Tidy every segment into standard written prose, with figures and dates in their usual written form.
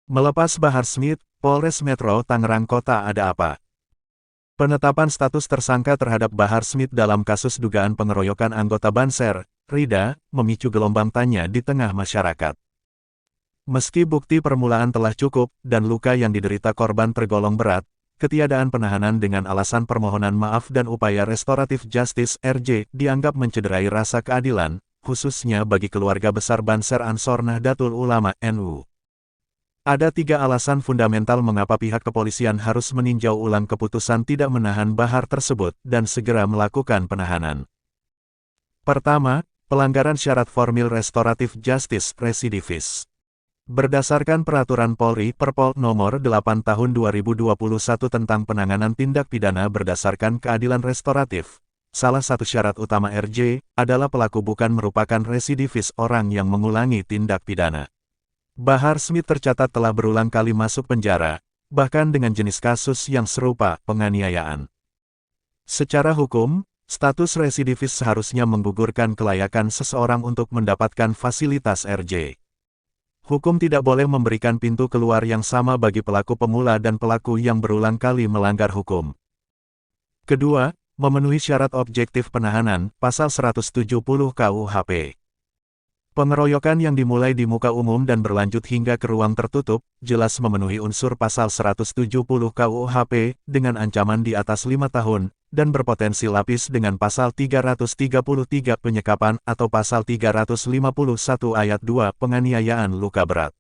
Melepas Bahar Smith, Polres Metro Tangerang Kota ada apa? Penetapan status tersangka terhadap Bahar Smith dalam kasus dugaan pengeroyokan anggota Banser, Rida, memicu gelombang tanya di tengah masyarakat. Meski bukti permulaan telah cukup, dan luka yang diderita korban tergolong berat, ketiadaan penahanan dengan alasan permohonan maaf dan upaya restoratif justice (RJ) dianggap mencederai rasa keadilan, khususnya bagi keluarga besar Banser Ansor Nahdlatul Ulama (NU). Ada 3 alasan fundamental mengapa pihak kepolisian harus meninjau ulang keputusan tidak menahan Bahar tersebut dan segera melakukan penahanan. Pertama, pelanggaran syarat formil restoratif justice residivis. Berdasarkan Peraturan Polri Perpol Nomor 8 Tahun 2021 tentang penanganan tindak pidana berdasarkan keadilan restoratif, salah satu syarat utama RJ adalah pelaku bukan merupakan residivis orang yang mengulangi tindak pidana. Bahar Smith tercatat telah berulang kali masuk penjara, bahkan dengan jenis kasus yang serupa, penganiayaan. Secara hukum, status residivis seharusnya menggugurkan kelayakan seseorang untuk mendapatkan fasilitas RJ. Hukum tidak boleh memberikan pintu keluar yang sama bagi pelaku pemula dan pelaku yang berulang kali melanggar hukum. Kedua, memenuhi syarat objektif penahanan, pasal 170 KUHP. Pengeroyokan yang dimulai di muka umum dan berlanjut hingga ke ruang tertutup, jelas memenuhi unsur pasal 170 KUHP, dengan ancaman di atas 5 tahun, dan berpotensi lapis dengan pasal 333 penyekapan atau pasal 351 ayat 2 penganiayaan luka berat.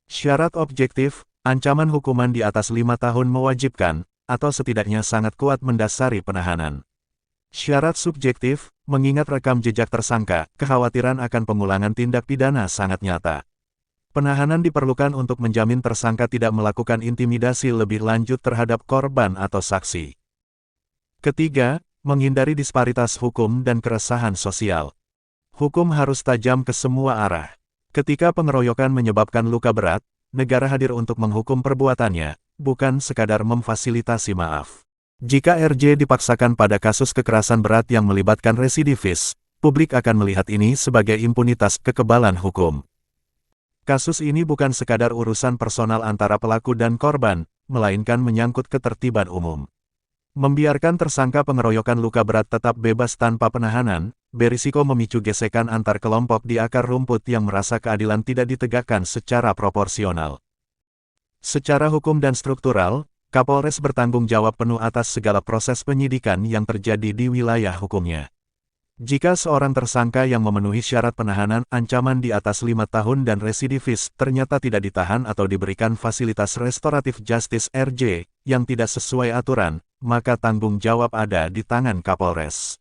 Syarat objektif, ancaman hukuman di atas 5 tahun mewajibkan, atau setidaknya sangat kuat mendasari penahanan. Syarat subjektif, mengingat rekam jejak tersangka, kekhawatiran akan pengulangan tindak pidana sangat nyata. Penahanan diperlukan untuk menjamin tersangka tidak melakukan intimidasi lebih lanjut terhadap korban atau saksi. Ketiga, menghindari disparitas hukum dan keresahan sosial. Hukum harus tajam ke semua arah. Ketika pengeroyokan menyebabkan luka berat, negara hadir untuk menghukum perbuatannya, bukan sekadar memfasilitasi maaf. Jika RJ dipaksakan pada kasus kekerasan berat yang melibatkan residivis, publik akan melihat ini sebagai impunitas kekebalan hukum. Kasus ini bukan sekadar urusan personal antara pelaku dan korban, melainkan menyangkut ketertiban umum. Membiarkan tersangka pengeroyokan luka berat tetap bebas tanpa penahanan, berisiko memicu gesekan antar kelompok di akar rumput yang merasa keadilan tidak ditegakkan secara proporsional. Secara hukum dan struktural, Kapolres bertanggung jawab penuh atas segala proses penyidikan yang terjadi di wilayah hukumnya. Jika seorang tersangka yang memenuhi syarat penahanan ancaman di atas 5 tahun dan residivis ternyata tidak ditahan atau diberikan fasilitas restoratif justice RJ yang tidak sesuai aturan, maka tanggung jawab ada di tangan Kapolres.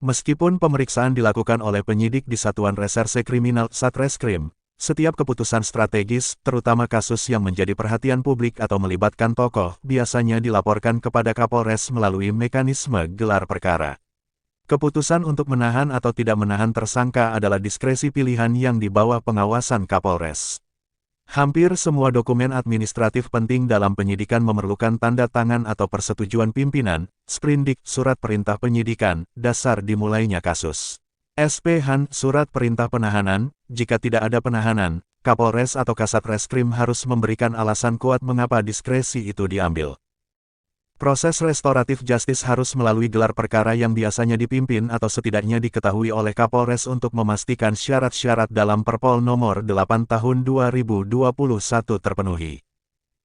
Meskipun pemeriksaan dilakukan oleh penyidik di Satuan Reserse Kriminal Satreskrim, setiap keputusan strategis, terutama kasus yang menjadi perhatian publik atau melibatkan tokoh, biasanya dilaporkan kepada Kapolres melalui mekanisme gelar perkara. Keputusan untuk menahan atau tidak menahan tersangka adalah diskresi pilihan yang di bawah pengawasan Kapolres. Hampir semua dokumen administratif penting dalam penyidikan memerlukan tanda tangan atau persetujuan pimpinan, sprindik, surat perintah penyidikan, dasar dimulainya kasus. SP-Han, surat perintah penahanan. Jika tidak ada penahanan, Kapolres atau Kasat Reskrim harus memberikan alasan kuat mengapa diskresi itu diambil. Proses restoratif justice harus melalui gelar perkara yang biasanya dipimpin atau setidaknya diketahui oleh Kapolres untuk memastikan syarat-syarat dalam Perpol Nomor 8 Tahun 2021 terpenuhi.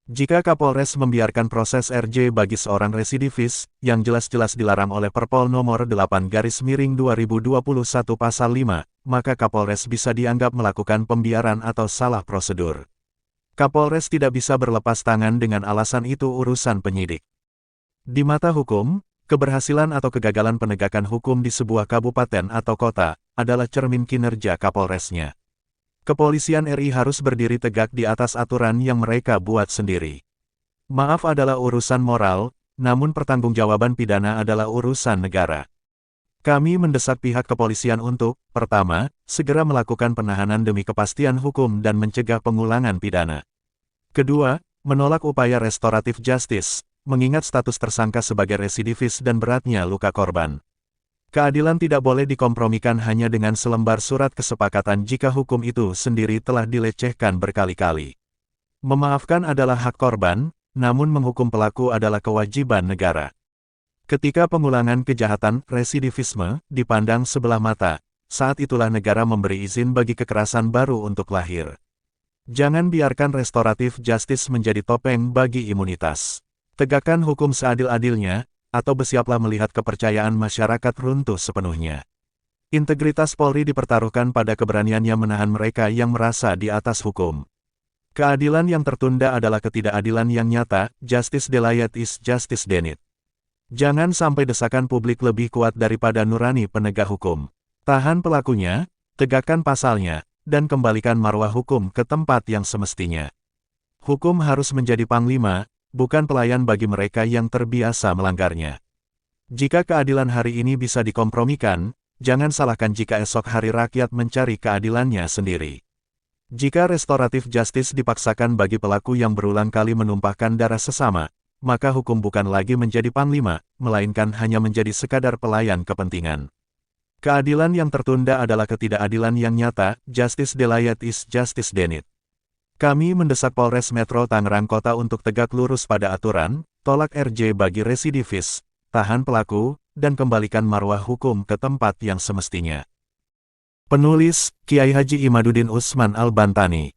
Jika Kapolres membiarkan proses RJ bagi seorang residivis, yang jelas-jelas dilarang oleh Perpol Nomor 8/2021 Pasal 5, maka Kapolres bisa dianggap melakukan pembiaran atau salah prosedur. Kapolres tidak bisa berlepas tangan dengan alasan itu urusan penyidik. Di mata hukum, keberhasilan atau kegagalan penegakan hukum di sebuah kabupaten atau kota adalah cermin kinerja Kapolresnya. Kepolisian RI harus berdiri tegak di atas aturan yang mereka buat sendiri. Maaf adalah urusan moral, namun pertanggungjawaban pidana adalah urusan negara. Kami mendesak pihak kepolisian untuk, pertama, segera melakukan penahanan demi kepastian hukum dan mencegah pengulangan pidana. Kedua, menolak upaya restoratif justice, mengingat status tersangka sebagai residivis dan beratnya luka korban. Keadilan tidak boleh dikompromikan hanya dengan selembar surat kesepakatan jika hukum itu sendiri telah dilecehkan berkali-kali. Memaafkan adalah hak korban, namun menghukum pelaku adalah kewajiban negara. Ketika pengulangan kejahatan, residivisme, dipandang sebelah mata, saat itulah negara memberi izin bagi kekerasan baru untuk lahir. Jangan biarkan restoratif justice menjadi topeng bagi imunitas. Tegakkan hukum seadil-adilnya, atau bersiaplah melihat kepercayaan masyarakat runtuh sepenuhnya. Integritas Polri dipertaruhkan pada keberaniannya menahan mereka yang merasa di atas hukum. Keadilan yang tertunda adalah ketidakadilan yang nyata, justice delayed is justice denied. Jangan sampai desakan publik lebih kuat daripada nurani penegak hukum. Tahan pelakunya, tegakkan pasalnya, dan kembalikan marwah hukum ke tempat yang semestinya. Hukum harus menjadi panglima, bukan pelayan bagi mereka yang terbiasa melanggarnya. Jika keadilan hari ini bisa dikompromikan, jangan salahkan jika esok hari rakyat mencari keadilannya sendiri. Jika restoratif justice dipaksakan bagi pelaku yang berulang kali menumpahkan darah sesama, maka hukum bukan lagi menjadi panglima, melainkan hanya menjadi sekadar pelayan kepentingan. Keadilan yang tertunda adalah ketidakadilan yang nyata, justice delayed is justice denied. Kami mendesak Polres Metro Tangerang Kota untuk tegak lurus pada aturan, tolak RJ bagi residivis, tahan pelaku, dan kembalikan marwah hukum ke tempat yang semestinya. Penulis, Kiai Haji Imaduddin Usman Al-Bantani.